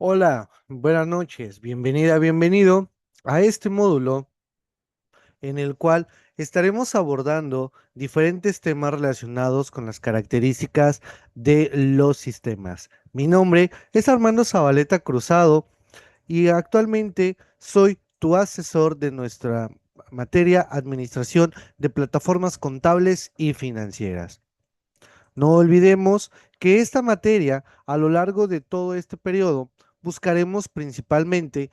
Hola, buenas noches, bienvenida, bienvenido a este módulo en el cual estaremos abordando diferentes temas relacionados con las características de los sistemas. Mi nombre es Armando Zabaleta Cruzado y actualmente soy tu asesor de nuestra materia Administración de Plataformas Contables y Financieras. No olvidemos que esta materia, a lo largo de todo este periodo, buscaremos principalmente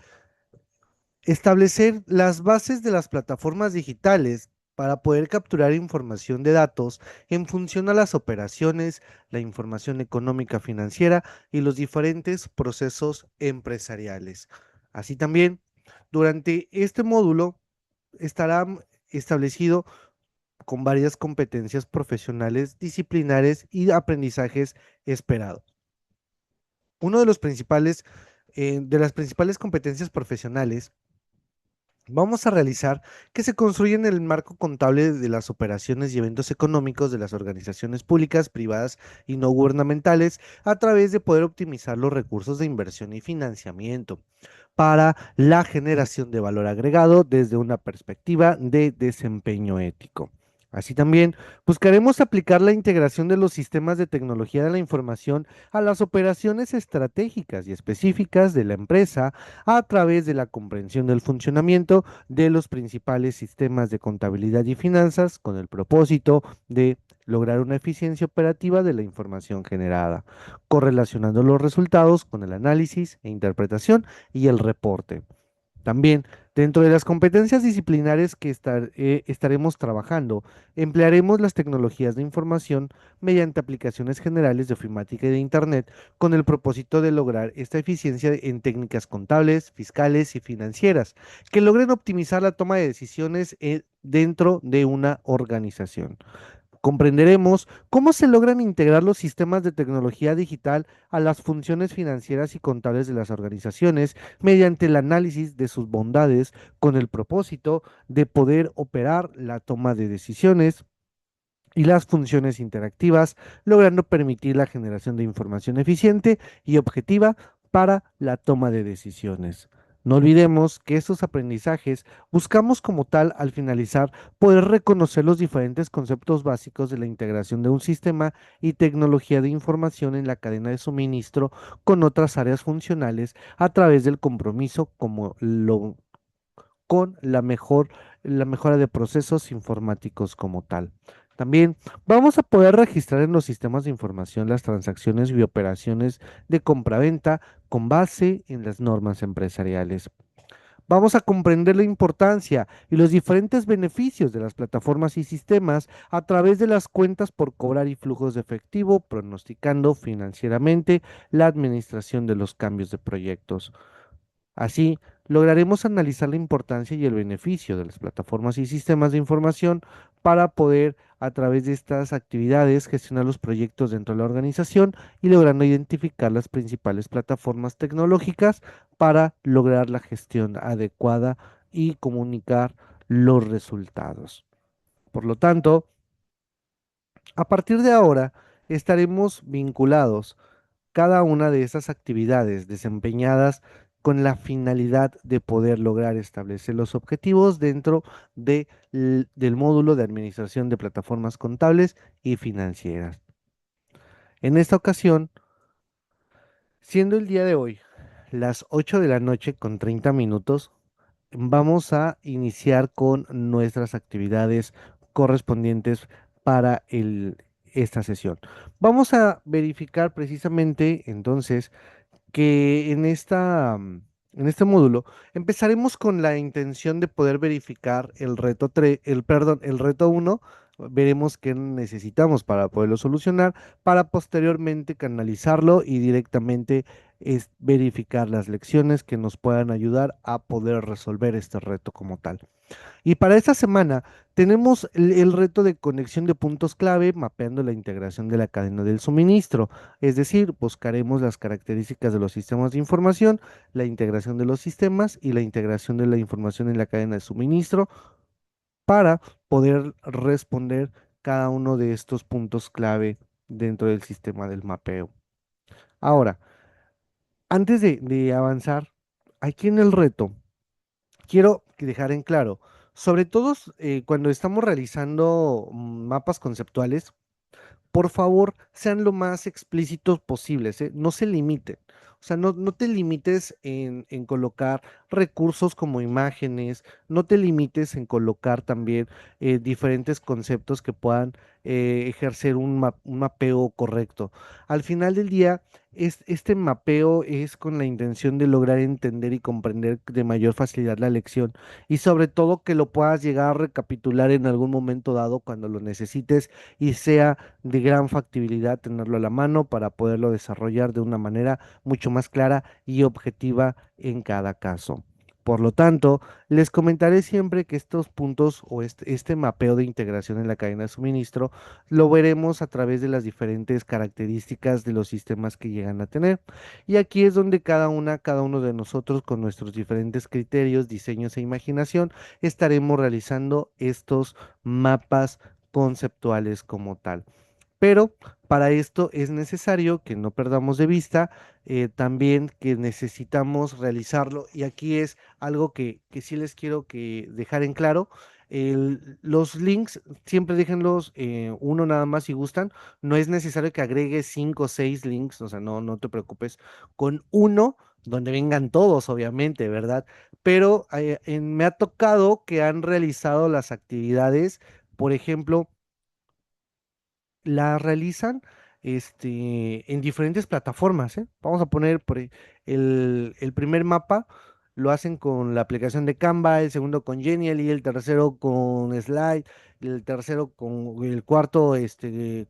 establecer las bases de las plataformas digitales para poder capturar información de datos en función a las operaciones, la información económica financiera y los diferentes procesos empresariales. Así también, durante este módulo estará establecido con varias competencias profesionales, disciplinares y aprendizajes esperados. Uno de los principales, de las principales competencias profesionales vamos a realizar que se construye en el marco contable de las operaciones y eventos económicos de las organizaciones públicas, privadas y no gubernamentales a través de poder optimizar los recursos de inversión y financiamiento para la generación de valor agregado desde una perspectiva de desempeño ético. Así también buscaremos aplicar la integración de los sistemas de tecnología de la información a las operaciones estratégicas y específicas de la empresa a través de la comprensión del funcionamiento de los principales sistemas de contabilidad y finanzas con el propósito de lograr una eficiencia operativa de la información generada, correlacionando los resultados con el análisis e interpretación y el reporte. También, dentro de las competencias disciplinares que estaremos trabajando, emplearemos las tecnologías de información mediante aplicaciones generales de ofimática y de Internet con el propósito de lograr esta eficiencia en técnicas contables, fiscales y financieras que logren optimizar la toma de decisiones dentro de una organización. Comprenderemos cómo se logran integrar los sistemas de tecnología digital a las funciones financieras y contables de las organizaciones mediante el análisis de sus bondades con el propósito de poder operar la toma de decisiones y las funciones interactivas, logrando permitir la generación de información eficiente y objetiva para la toma de decisiones. No olvidemos que estos aprendizajes buscamos como tal al finalizar poder reconocer los diferentes conceptos básicos de la integración de un sistema y tecnología de información en la cadena de suministro con otras áreas funcionales a través del compromiso con la mejora de procesos informáticos como tal. También vamos a poder registrar en los sistemas de información las transacciones y operaciones de compraventa con base en las normas empresariales. Vamos a comprender la importancia y los diferentes beneficios de las plataformas y sistemas a través de las cuentas por cobrar y flujos de efectivo, pronosticando financieramente la administración de los cambios de proyectos. Así, lograremos analizar la importancia y el beneficio de las plataformas y sistemas de información para poder, a través de estas actividades, gestionar los proyectos dentro de la organización y logrando identificar las principales plataformas tecnológicas para lograr la gestión adecuada y comunicar los resultados. Por lo tanto, a partir de ahora, estaremos vinculados cada una de esas actividades desempeñadas con la finalidad de poder lograr establecer los objetivos dentro del módulo de administración de plataformas contables y financieras. En esta ocasión, siendo el día de hoy las 8 de la noche con 30 minutos, vamos a iniciar con nuestras actividades correspondientes para esta sesión. Vamos a verificar precisamente entonces que en este módulo empezaremos con la intención de poder verificar el reto 3, el reto 1. Veremos qué necesitamos para poderlo solucionar, para posteriormente canalizarlo y directamente verificar las lecciones que nos puedan ayudar a poder resolver este reto como tal. Y para esta semana tenemos el reto de conexión de puntos clave mapeando la integración de la cadena del suministro. Es decir, buscaremos las características de los sistemas de información, la integración de los sistemas y la integración de la información en la cadena de suministro para poder responder cada uno de estos puntos clave dentro del sistema del mapeo. Ahora, Antes de avanzar, aquí en el reto, quiero dejar en claro, sobre todo cuando estamos realizando mapas conceptuales, por favor, sean lo más explícitos posibles, ¿eh? No se limiten. O sea, no te limites en colocar recursos como imágenes, no te limites en colocar también diferentes conceptos que puedan ejercer un mapeo correcto. Al final del día, este mapeo es con la intención de lograr entender y comprender de mayor facilidad la lección y sobre todo que lo puedas llegar a recapitular en algún momento dado cuando lo necesites y sea de gran factibilidad tenerlo a la mano para poderlo desarrollar de una manera mucho más clara y objetiva en cada caso. Por lo tanto, les comentaré siempre que estos puntos o este mapeo de integración en la cadena de suministro lo veremos a través de las diferentes características de los sistemas que llegan a tener. Y aquí es donde cada uno de nosotros con nuestros diferentes criterios, diseños e imaginación estaremos realizando estos mapas conceptuales como tal. Pero para esto es necesario que no perdamos de vista también que necesitamos realizarlo. Y aquí es algo que sí les quiero que dejar en claro. Los links siempre déjenlos uno nada más si gustan. No es necesario que agregues 5 o 6 links, o sea, no te preocupes. Con uno, donde vengan todos, obviamente, ¿verdad? Pero me ha tocado que han realizado las actividades, por ejemplo, la realizan en diferentes plataformas, ¿eh? Vamos a poner el primer mapa, lo hacen con la aplicación de Canva, el segundo con Genial y el tercero con Slide, y el tercero con el cuarto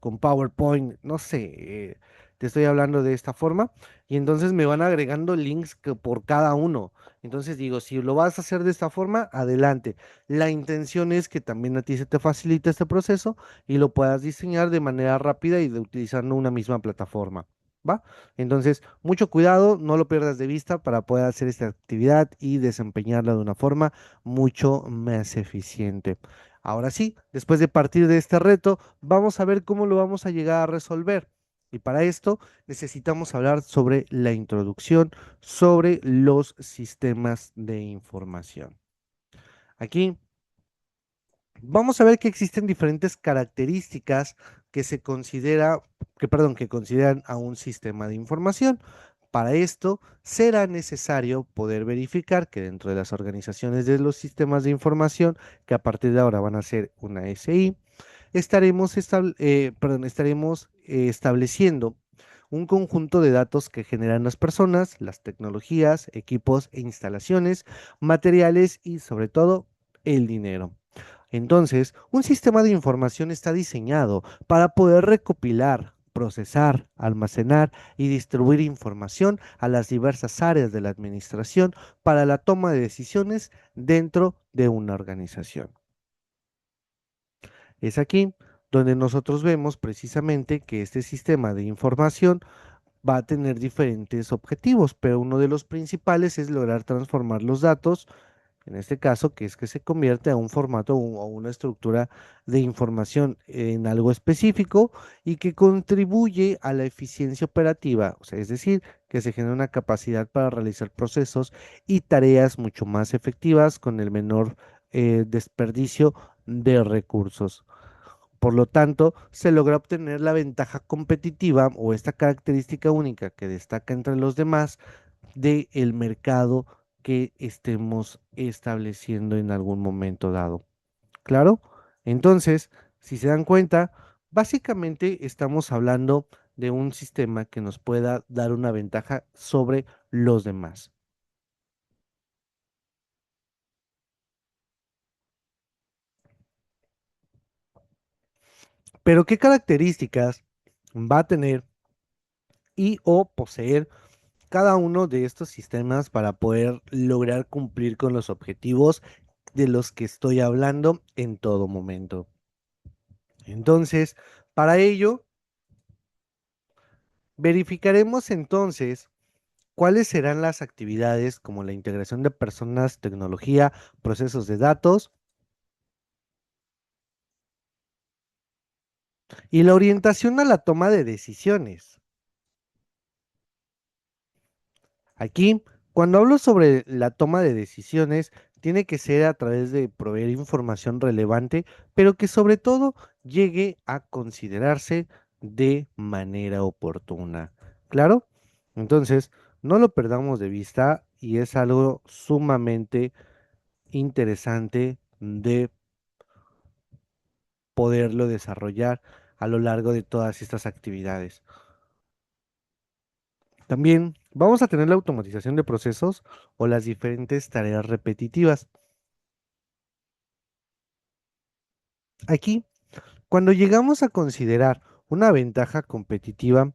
con PowerPoint, no sé, te estoy hablando de esta forma, y entonces me van agregando links por cada uno. Entonces digo, si lo vas a hacer de esta forma, adelante. La intención es que también a ti se te facilite este proceso y lo puedas diseñar de manera rápida y utilizando una misma plataforma. ¿Va? Entonces, mucho cuidado, no lo pierdas de vista para poder hacer esta actividad y desempeñarla de una forma mucho más eficiente. Ahora sí, después de partir de este reto, vamos a ver cómo lo vamos a llegar a resolver. Y para esto necesitamos hablar sobre la introducción, sobre los sistemas de información. Aquí vamos a ver que existen diferentes características que se considera, que consideran a un sistema de información. Para esto será necesario poder verificar que dentro de las organizaciones de los sistemas de información, que a partir de ahora van a ser una SI, estaremos estableciendo un conjunto de datos que generan las personas, las tecnologías, equipos e instalaciones, materiales y sobre todo el dinero. Entonces, un sistema de información está diseñado para poder recopilar, procesar, almacenar y distribuir información a las diversas áreas de la administración para la toma de decisiones dentro de una organización. Es aquí donde nosotros vemos precisamente que este sistema de información va a tener diferentes objetivos, pero uno de los principales es lograr transformar los datos, en este caso, que es que se convierte a un formato o una estructura de información en algo específico y que contribuye a la eficiencia operativa, o sea, es decir, que se genera una capacidad para realizar procesos y tareas mucho más efectivas con el menor desperdicio de recursos. Por lo tanto, se logra obtener la ventaja competitiva o esta característica única que destaca entre los demás del mercado que estemos estableciendo en algún momento dado. ¿Claro? Entonces, si se dan cuenta, básicamente estamos hablando de un sistema que nos pueda dar una ventaja sobre los demás. Pero, ¿qué características va a tener y o poseer cada uno de estos sistemas para poder lograr cumplir con los objetivos de los que estoy hablando en todo momento? Entonces, para ello, verificaremos entonces cuáles serán las actividades como la integración de personas, tecnología, procesos de datos y la orientación a la toma de decisiones. Aquí, cuando hablo sobre la toma de decisiones, tiene que ser a través de proveer información relevante, pero que sobre todo llegue a considerarse de manera oportuna. ¿Claro? Entonces, no lo perdamos de vista y es algo sumamente interesante de poderlo desarrollar a lo largo de todas estas actividades. También vamos a tener la automatización de procesos o las diferentes tareas repetitivas. Aquí, cuando llegamos a considerar una ventaja competitiva,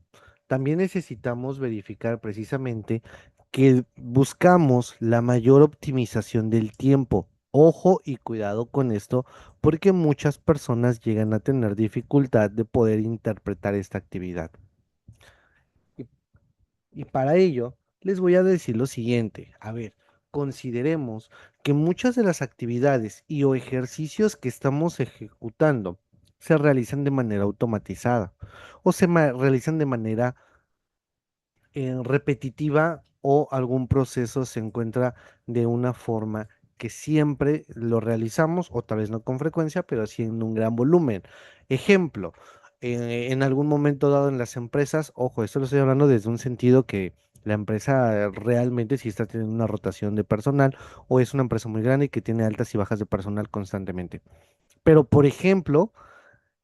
también necesitamos verificar precisamente que buscamos la mayor optimización del tiempo. Ojo y cuidado con esto, porque muchas personas llegan a tener dificultad de poder interpretar esta actividad. Y Y para ello, les voy a decir lo siguiente. A ver, consideremos que muchas de las actividades y o ejercicios que estamos ejecutando se realizan de manera automatizada o realizan de manera repetitiva o algún proceso se encuentra de una forma que siempre lo realizamos, o tal vez no con frecuencia, pero sí en un gran volumen. Ejemplo, en algún momento dado en las empresas, ojo, esto lo estoy hablando desde un sentido que la empresa realmente sí está teniendo una rotación de personal o es una empresa muy grande y que tiene altas y bajas de personal constantemente. Pero, por ejemplo,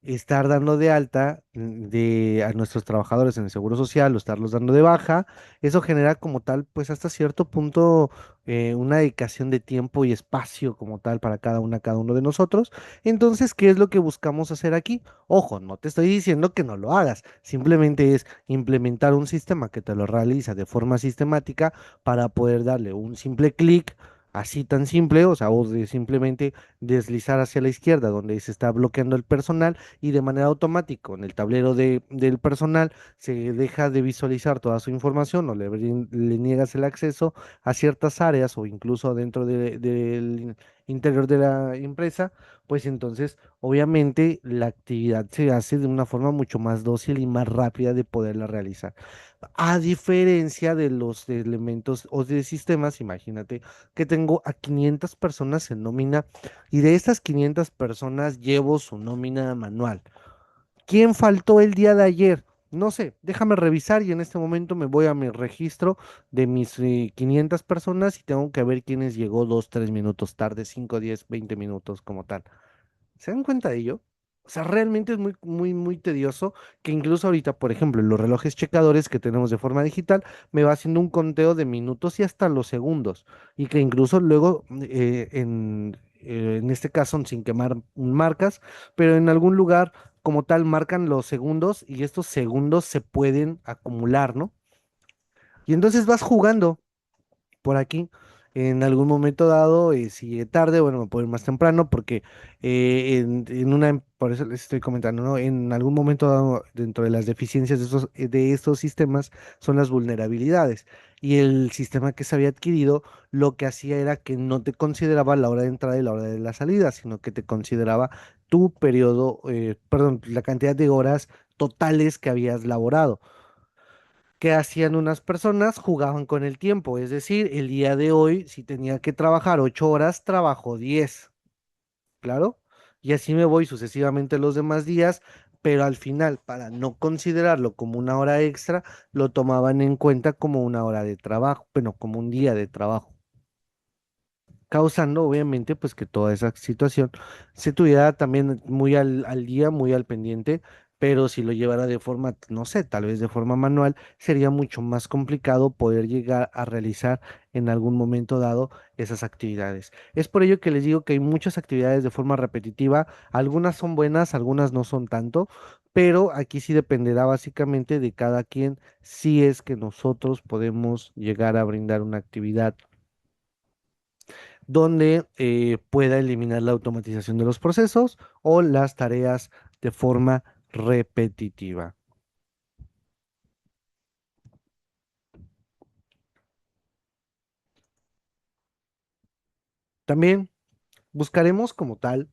estar dando de alta a nuestros trabajadores en el Seguro Social o estarlos dando de baja, eso genera como tal, pues hasta cierto punto, una dedicación de tiempo y espacio como tal para cada uno de nosotros. Entonces, ¿qué es lo que buscamos hacer aquí? Ojo, no te estoy diciendo que no lo hagas, simplemente es implementar un sistema que te lo realiza de forma sistemática para poder darle un simple clic. Así tan simple, o sea, o de simplemente deslizar hacia la izquierda donde se está bloqueando el personal y de manera automática en el tablero del personal se deja de visualizar toda su información o le niegas el acceso a ciertas áreas o incluso dentro del interior de la empresa, pues entonces obviamente la actividad se hace de una forma mucho más dócil y más rápida de poderla realizar. A diferencia de los elementos o de sistemas, imagínate que tengo a 500 personas en nómina y de estas 500 personas llevo su nómina manual. ¿Quién faltó el día de ayer? No sé, déjame revisar y en este momento me voy a mi registro de mis 500 personas y tengo que ver quiénes llegó 2, 3 minutos tarde, 5, 10, 20 minutos como tal. ¿Se dan cuenta de ello? O sea, realmente es muy, muy, muy tedioso que incluso ahorita, por ejemplo, en los relojes checadores que tenemos de forma digital, me va haciendo un conteo de minutos y hasta los segundos. Y que incluso luego, en este caso, sin quemar marcas, pero en algún lugar como tal marcan los segundos y estos segundos se pueden acumular, ¿no? Y entonces vas jugando por aquí. En algún momento dado, si es tarde, bueno, me puedo ir más temprano porque por eso les estoy comentando, ¿no? En algún momento dado, dentro de las deficiencias de estos sistemas, son las vulnerabilidades. Y el sistema que se había adquirido, lo que hacía era que no te consideraba la hora de entrada y la hora de la salida, sino que te consideraba tu periodo, perdón, la cantidad de horas totales que habías laborado. ¿Qué hacían unas personas? Jugaban con el tiempo, es decir, el día de hoy, si tenía que trabajar 8 horas, trabajo 10, claro, y así me voy sucesivamente los demás días, pero al final, para no considerarlo como una hora extra, lo tomaban en cuenta como una hora de trabajo, bueno, como un día de trabajo, causando obviamente pues que toda esa situación se tuviera también muy al día, muy al pendiente, pero si lo llevara de forma, no sé, tal vez de forma manual, sería mucho más complicado poder llegar a realizar en algún momento dado esas actividades. Es por ello que les digo que hay muchas actividades de forma repetitiva, algunas son buenas, algunas no son tanto, pero aquí sí dependerá básicamente de cada quien si es que nosotros podemos llegar a brindar una actividad donde pueda eliminar la automatización de los procesos o las tareas de forma repetitiva. También buscaremos como tal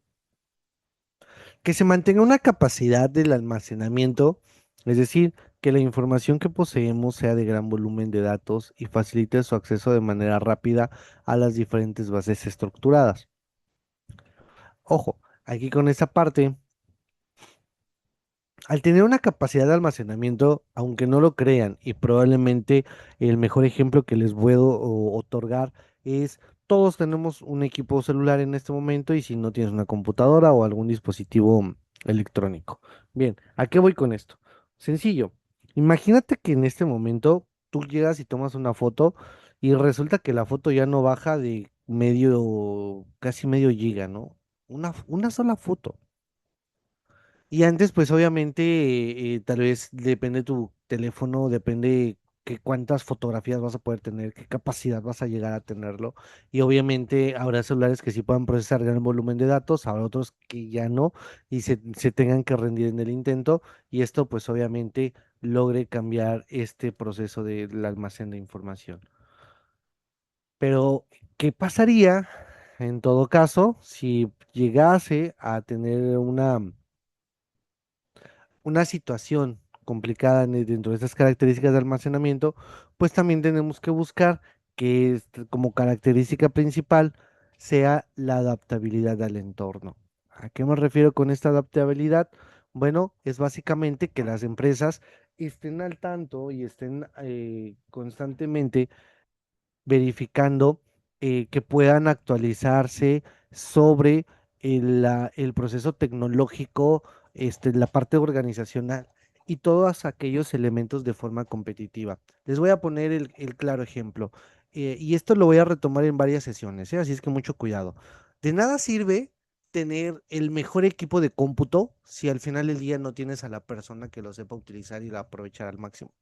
que se mantenga una capacidad del almacenamiento, es decir, que la información que poseemos sea de gran volumen de datos y facilite su acceso de manera rápida a las diferentes bases estructuradas. Ojo, aquí con esta parte, al tener una capacidad de almacenamiento, aunque no lo crean, y probablemente el mejor ejemplo que les puedo otorgar es, todos tenemos un equipo celular en este momento y si no tienes una computadora o algún dispositivo electrónico. Bien, ¿a qué voy con esto? Sencillo, imagínate que en este momento tú llegas y tomas una foto y resulta que la foto ya no baja de medio, casi medio giga, ¿no? Una sola foto. Y antes, pues obviamente, tal vez depende tu teléfono, depende que cuántas fotografías vas a poder tener, qué capacidad vas a llegar a tenerlo. Y obviamente habrá celulares que sí puedan procesar gran volumen de datos, habrá otros que ya no y se tengan que rendir en el intento. Y esto, pues obviamente, logre cambiar este proceso del almacén de información. Pero, ¿qué pasaría en todo caso si llegase a tener una situación complicada dentro de estas características de almacenamiento? Pues también tenemos que buscar que como característica principal sea la adaptabilidad al entorno. ¿A qué me refiero con esta adaptabilidad? Bueno, es básicamente que las empresas estén al tanto y estén constantemente verificando que puedan actualizarse sobre el proceso tecnológico, la parte organizacional y todos aquellos elementos de forma competitiva. Les voy a poner el claro ejemplo, y esto lo voy a retomar en varias sesiones, así es que mucho cuidado. De nada sirve tener el mejor equipo de cómputo si al final del día no tienes a la persona que lo sepa utilizar y la aprovechar al máximo.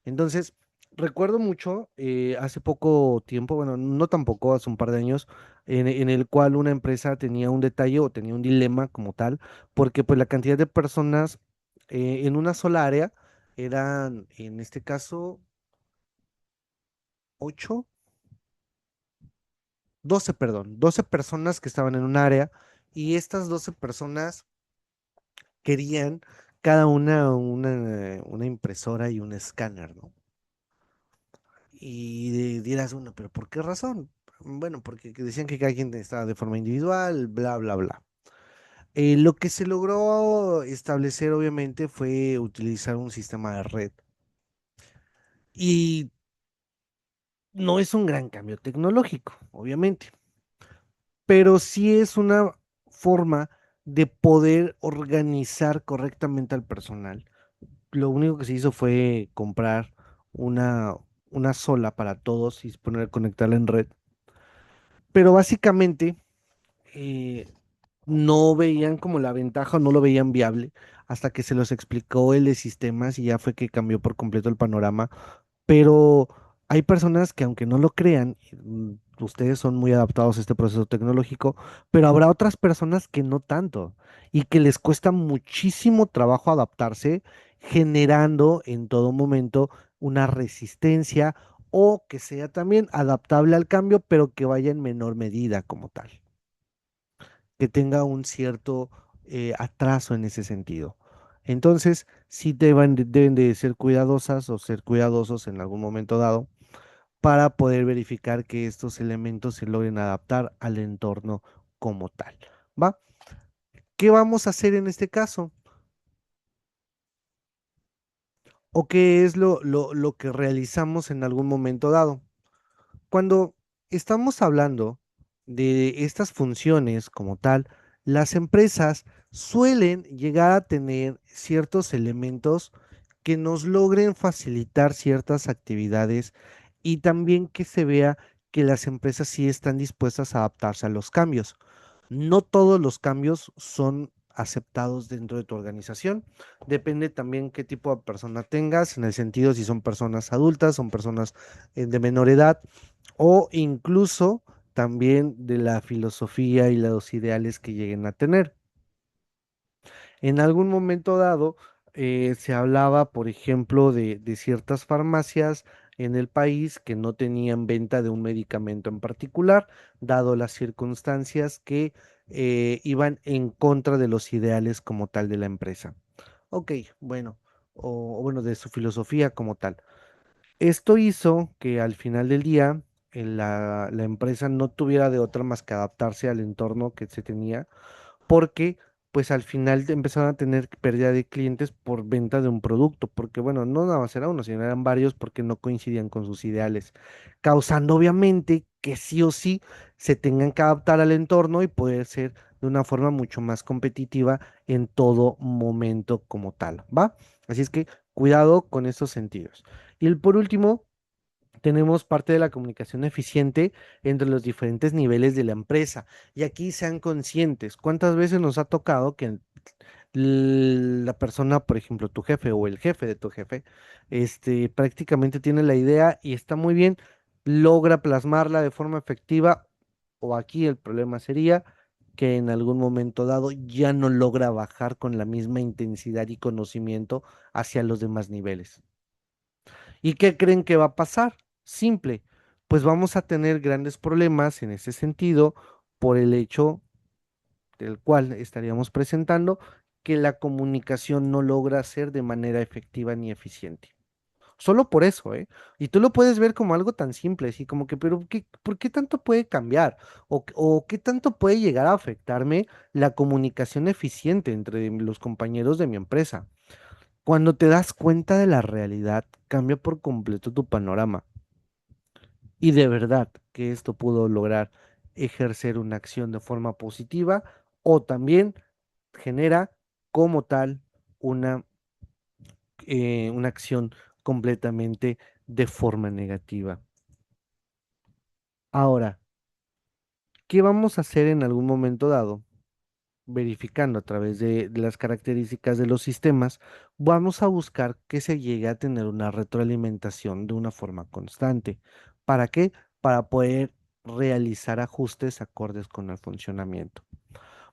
Entonces, recuerdo mucho, hace poco tiempo, bueno, no tampoco, hace un par de años, en el cual una empresa tenía un detalle o tenía un dilema como tal, porque pues la cantidad de personas en una sola área eran, en este caso, 8, 12, perdón, 12 personas que estaban en un área y estas 12 personas querían cada una impresora y un escáner, ¿no? Y dirás uno, pero ¿por qué razón? Bueno, porque que decían que cada quien estaba de forma individual, bla, bla, bla. Lo que se logró establecer, obviamente, fue utilizar un sistema de red. Y no es un gran cambio tecnológico, obviamente, pero sí es una forma de poder organizar correctamente al personal. Lo único que se hizo fue comprar una, una sola para todos y poner, conectarla en red. Pero básicamente eh, no veían como la ventaja o no lo veían viable hasta que se los explicó el de sistemas y ya fue que cambió por completo el panorama. Pero hay personas que aunque no lo crean, ustedes son muy adaptados a este proceso tecnológico, pero habrá otras personas que no tanto y que les cuesta muchísimo trabajo adaptarse, generando en todo momento una resistencia o que sea también adaptable al cambio, pero que vaya en menor medida como tal, que tenga un cierto atraso en ese sentido. Entonces, sí deben de ser cuidadosas o ser cuidadosos en algún momento dado para poder verificar que estos elementos se logren adaptar al entorno como tal. ¿Va? ¿Qué vamos a hacer en este caso? ¿O qué es lo que realizamos en algún momento dado? Cuando estamos hablando de estas funciones como tal, las empresas suelen llegar a tener ciertos elementos que nos logren facilitar ciertas actividades y también que se vea que las empresas sí están dispuestas a adaptarse a los cambios. No todos los cambios son aceptados dentro de tu organización. Depende también qué tipo de persona tengas, en el sentido si son personas adultas, son personas de menor edad o incluso también de la filosofía y los ideales que lleguen a tener. En algún momento dado se hablaba, por ejemplo, de ciertas farmacias en el país que no tenían venta de un medicamento en particular, dado las circunstancias que iban en contra de los ideales como tal de la empresa. Ok, bueno. o bueno, de su filosofía como tal. Esto hizo que al final del día la empresa no tuviera de otra más que adaptarse al entorno que se tenía porque pues al final empezaron a tener pérdida de clientes por venta de un producto, porque bueno, no nada más era uno, sino eran varios porque no coincidían con sus ideales, causando obviamente que sí o sí se tengan que adaptar al entorno y poder ser de una forma mucho más competitiva en todo momento como tal, ¿va? Así es que cuidado con estos sentidos. Y por último, tenemos parte de la comunicación eficiente entre los diferentes niveles de la empresa. Y aquí sean conscientes. ¿Cuántas veces nos ha tocado que la persona, por ejemplo, tu jefe o el jefe de tu jefe, prácticamente tiene la idea y está muy bien, logra plasmarla de forma efectiva, o aquí el problema sería que en algún momento dado ya no logra bajar con la misma intensidad y conocimiento hacia los demás niveles? ¿Y qué creen que va a pasar? Simple, pues vamos a tener grandes problemas en ese sentido por el hecho del cual estaríamos presentando que la comunicación no logra ser de manera efectiva ni eficiente. Solo por eso, ¿eh? Y tú lo puedes ver como algo tan simple, así como que, pero ¿por qué tanto puede cambiar? O qué tanto puede llegar a afectarme la comunicación eficiente entre los compañeros de mi empresa? Cuando te das cuenta de la realidad, cambia por completo tu panorama. Y de verdad que esto pudo lograr ejercer una acción de forma positiva o también genera como tal una, una acción completamente de forma negativa. Ahora, ¿qué vamos a hacer en algún momento dado? Verificando a través de las características de los sistemas, vamos a buscar que se llegue a tener una retroalimentación de una forma constante. ¿Para qué? Para poder realizar ajustes acordes con el funcionamiento.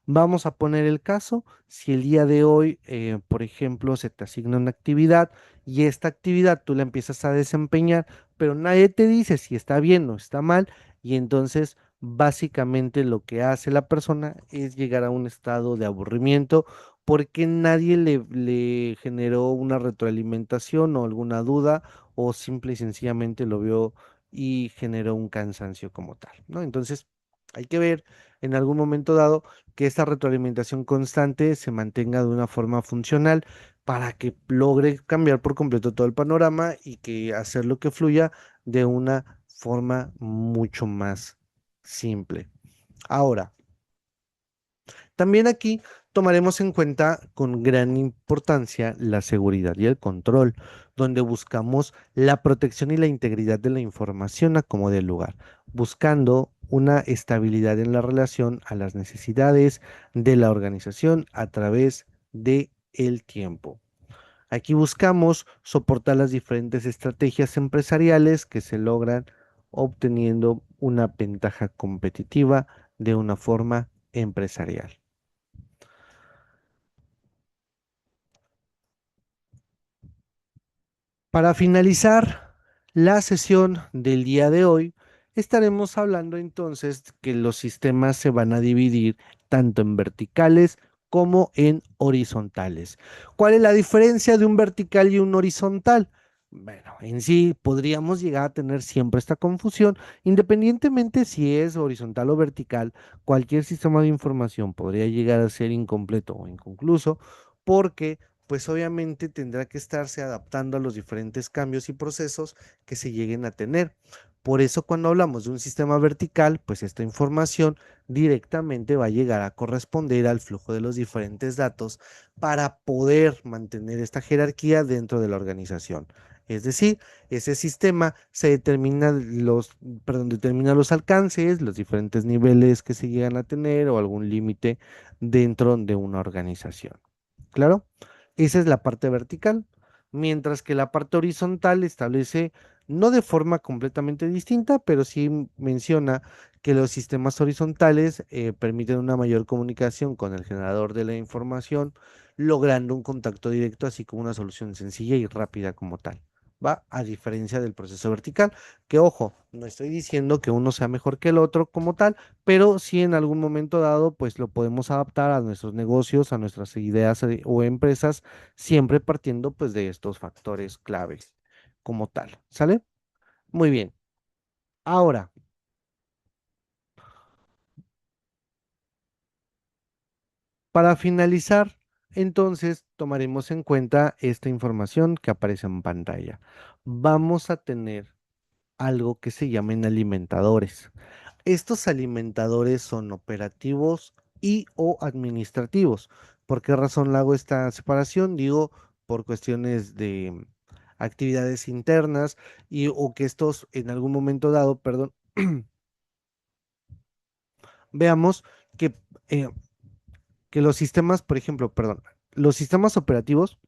Vamos a poner el caso, si el día de hoy, por ejemplo, se te asigna una actividad y esta actividad tú la empiezas a desempeñar, pero nadie te dice si está bien o está mal, y entonces básicamente lo que hace la persona es llegar a un estado de aburrimiento porque nadie le generó una retroalimentación o alguna duda o simple y sencillamente lo vio y generó un cansancio como tal, ¿no? Entonces, hay que ver en algún momento dado que esta retroalimentación constante se mantenga de una forma funcional para que logre cambiar por completo todo el panorama y que hacerlo que fluya de una forma mucho más simple. Ahora, también aquí tomaremos en cuenta con gran importancia la seguridad y el control, donde buscamos la protección y la integridad de la información a como del lugar, buscando una estabilidad en la relación a las necesidades de la organización a través de el tiempo. Aquí buscamos soportar las diferentes estrategias empresariales que se logran obteniendo una ventaja competitiva de una forma empresarial. Para finalizar la sesión del día de hoy, estaremos hablando entonces que los sistemas se van a dividir tanto en verticales como en horizontales. ¿Cuál es la diferencia de un vertical y un horizontal? Bueno, en sí podríamos llegar a tener siempre esta confusión, independientemente si es horizontal o vertical, cualquier sistema de información podría llegar a ser incompleto o inconcluso porque pues obviamente tendrá que estarse adaptando a los diferentes cambios y procesos que se lleguen a tener. Por eso cuando hablamos de un sistema vertical, pues esta información directamente va a llegar a corresponder al flujo de los diferentes datos para poder mantener esta jerarquía dentro de la organización. Es decir, ese sistema se determina determina los alcances, los diferentes niveles que se llegan a tener o algún límite dentro de una organización. ¿Claro? Esa es la parte vertical, mientras que la parte horizontal establece, no de forma completamente distinta, pero sí menciona que los sistemas horizontales permiten una mayor comunicación con el generador de la información, logrando un contacto directo, así como una solución sencilla y rápida como tal. ¿va? A diferencia del proceso vertical, que ojo, no estoy diciendo que uno sea mejor que el otro como tal, pero sí en algún momento dado, pues lo podemos adaptar a nuestros negocios, a nuestras ideas o empresas, siempre partiendo pues de estos factores claves como tal, ¿sale? Muy bien. Ahora, para finalizar, entonces tomaremos en cuenta esta información que aparece en pantalla. Vamos a tener algo que se llaman alimentadores. Estos alimentadores son operativos y o administrativos. ¿Por qué razón hago esta separación? Digo, por cuestiones de actividades internas y o que estos en algún momento dado, perdón, veamos que, eh, que los sistemas, por ejemplo, perdón, los sistemas operativos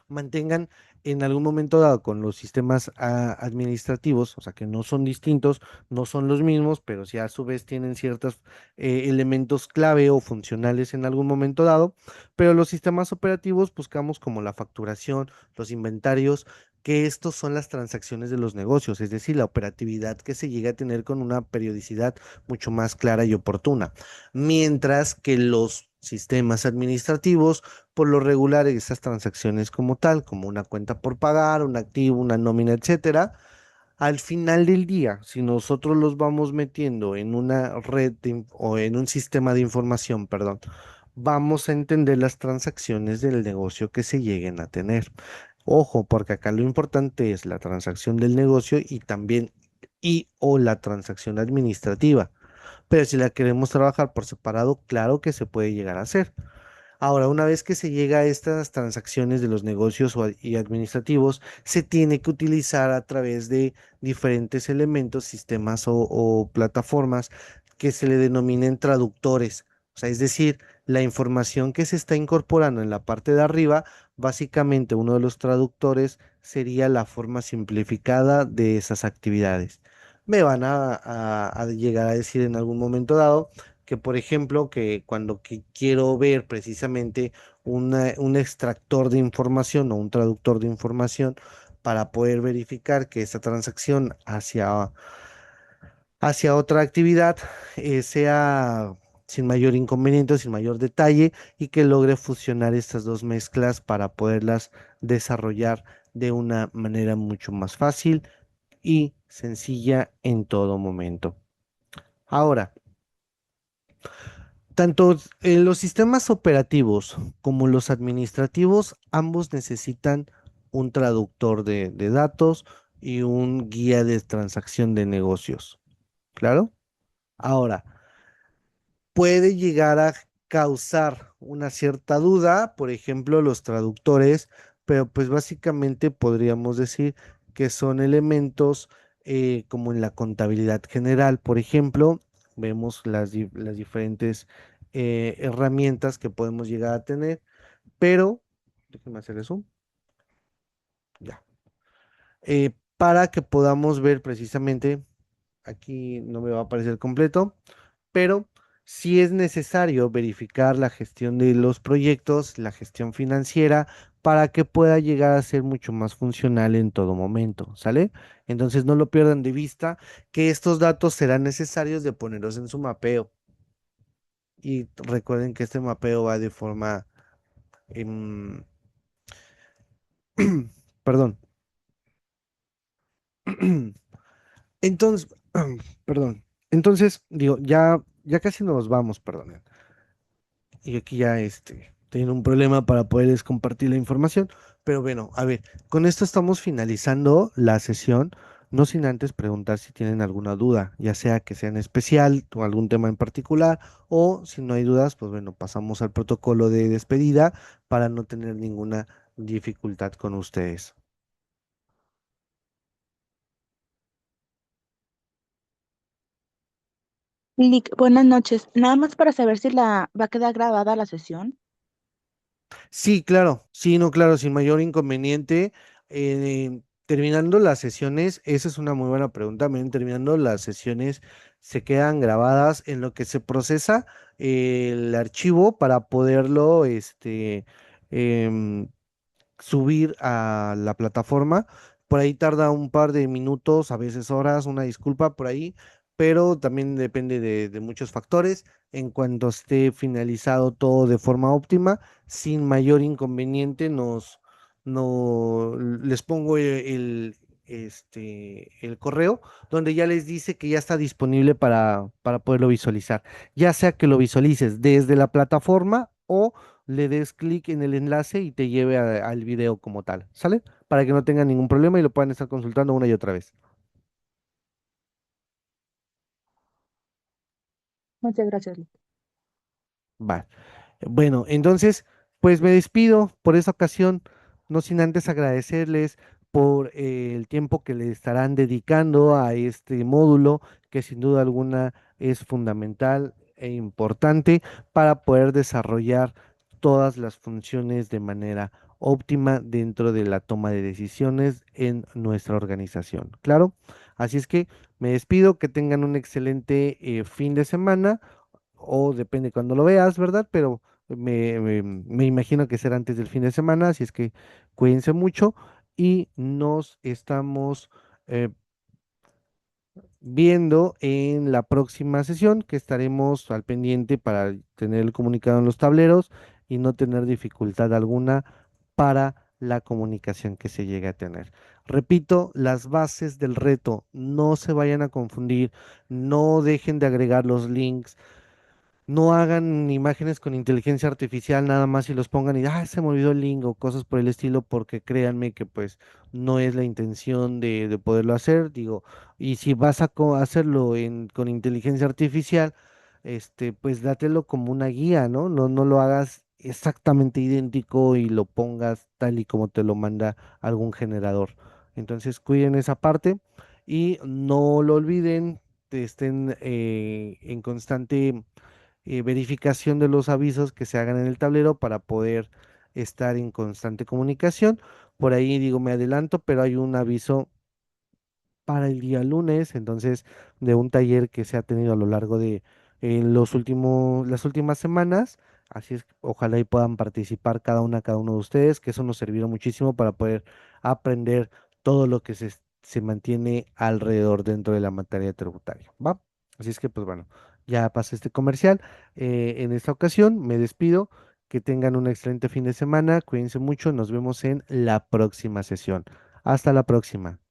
mantengan en algún momento dado con los sistemas administrativos, o sea que no son distintos, no son los mismos, pero sí a su vez tienen ciertos elementos clave o funcionales en algún momento dado, pero los sistemas operativos buscamos como la facturación, los inventarios, que estos son las transacciones de los negocios, es decir, la operatividad que se llega a tener con una periodicidad mucho más clara y oportuna, mientras que los sistemas administrativos por lo regular, esas transacciones como tal, como una cuenta por pagar, un activo, una nómina, etcétera, al final del día, si nosotros los vamos metiendo en una red o en un sistema de información, perdón, vamos a entender las transacciones del negocio que se lleguen a tener. Ojo, porque acá lo importante es la transacción del negocio y también y o la transacción administrativa. Pero si la queremos trabajar por separado, claro que se puede llegar a hacer. Ahora, una vez que se llega a estas transacciones de los negocios y administrativos, se tiene que utilizar a través de diferentes elementos, sistemas o plataformas que se le denominen traductores. O sea, es decir, la información que se está incorporando en la parte de arriba, básicamente uno de los traductores sería la forma simplificada de esas actividades. Me van a llegar a decir en algún momento dado que por ejemplo, que cuando quiero ver precisamente un extractor de información o un traductor de información para poder verificar que esta transacción hacia otra actividad sea sin mayor inconveniente, sin mayor detalle y que logre fusionar estas dos mezclas para poderlas desarrollar de una manera mucho más fácil y sencilla en todo momento. Ahora, tanto los sistemas operativos como los administrativos, ambos necesitan un traductor de datos y un guía de transacción de negocios. ¿Claro? Ahora, puede llegar a causar una cierta duda, por ejemplo, los traductores, pero pues básicamente podríamos decir que son elementos como en la contabilidad general, por ejemplo, vemos las diferentes herramientas que podemos llegar a tener, pero, déjenme hacer eso, ya, para que podamos ver precisamente, aquí no me va a aparecer completo, pero sí es necesario verificar la gestión de los proyectos, la gestión financiera, para que pueda llegar a ser mucho más funcional en todo momento, ¿sale? Entonces no lo pierdan de vista que estos datos serán necesarios de ponerlos en su mapeo. Y recuerden que este mapeo va de forma, em, perdón, entonces, perdón, entonces digo, ya casi nos vamos, perdón. Y aquí ya tienen un problema para poderles compartir la información. Pero bueno, a ver, con esto estamos finalizando la sesión, no sin antes preguntar si tienen alguna duda, ya sea que sea en especial o algún tema en particular, o si no hay dudas, pues bueno, pasamos al protocolo de despedida para no tener ninguna dificultad con ustedes. Lick, buenas noches. Nada más para saber si la va a quedar grabada la sesión. Sí, claro, sí, no, claro, sin mayor inconveniente. Terminando las sesiones, esa es una muy buena pregunta. Miren, terminando las sesiones, se quedan grabadas en lo que se procesa el archivo para poderlo, em, subir a la plataforma. Por ahí tarda un par de minutos, a veces horas, una disculpa por ahí, pero también depende de muchos factores. En cuanto esté finalizado todo de forma óptima, sin mayor inconveniente, no, les pongo el correo donde ya les dice que ya está disponible para poderlo visualizar, ya sea que lo visualices desde la plataforma o le des clic en el enlace y te lleve al video como tal, ¿sale? Para que no tengan ningún problema y lo puedan estar consultando una y otra vez. Muchas gracias. Vale. Bueno, entonces, pues me despido por esta ocasión, no sin antes agradecerles por el tiempo que le estarán dedicando a este módulo, que sin duda alguna es fundamental e importante para poder desarrollar todas las funciones de manera óptima dentro de la toma de decisiones en nuestra organización. Claro, así es que me despido, que tengan un excelente fin de semana o depende cuando lo veas, ¿verdad? Pero me imagino que será antes del fin de semana, así es que cuídense mucho y nos estamos eh, viendo en la próxima sesión, que estaremos al pendiente para tener el comunicado en los tableros y no tener dificultad alguna para la comunicación que se llegue a tener. Repito, las bases del reto, no se vayan a confundir, no dejen de agregar los links, no hagan imágenes con inteligencia artificial nada más y los pongan y, se me olvidó el link o cosas por el estilo, porque créanme que pues no es la intención de poderlo hacer, digo, y si vas a hacerlo con inteligencia artificial, pues dátelo como una guía, ¿no? No lo hagas exactamente idéntico y lo pongas tal y como te lo manda algún generador. Entonces cuiden esa parte y no lo olviden, estén en constante verificación de los avisos que se hagan en el tablero para poder estar en constante comunicación. Por ahí digo, me adelanto, pero hay un aviso para el día lunes, entonces, de un taller que se ha tenido a lo largo de las últimas semanas. Así es, ojalá y puedan participar cada uno de ustedes, que eso nos servirá muchísimo para poder aprender todo lo que se mantiene alrededor dentro de la materia tributaria, ¿va? Así es que, pues bueno, ya pasé este comercial. En esta ocasión me despido. Que tengan un excelente fin de semana. Cuídense mucho. Nos vemos en la próxima sesión. Hasta la próxima.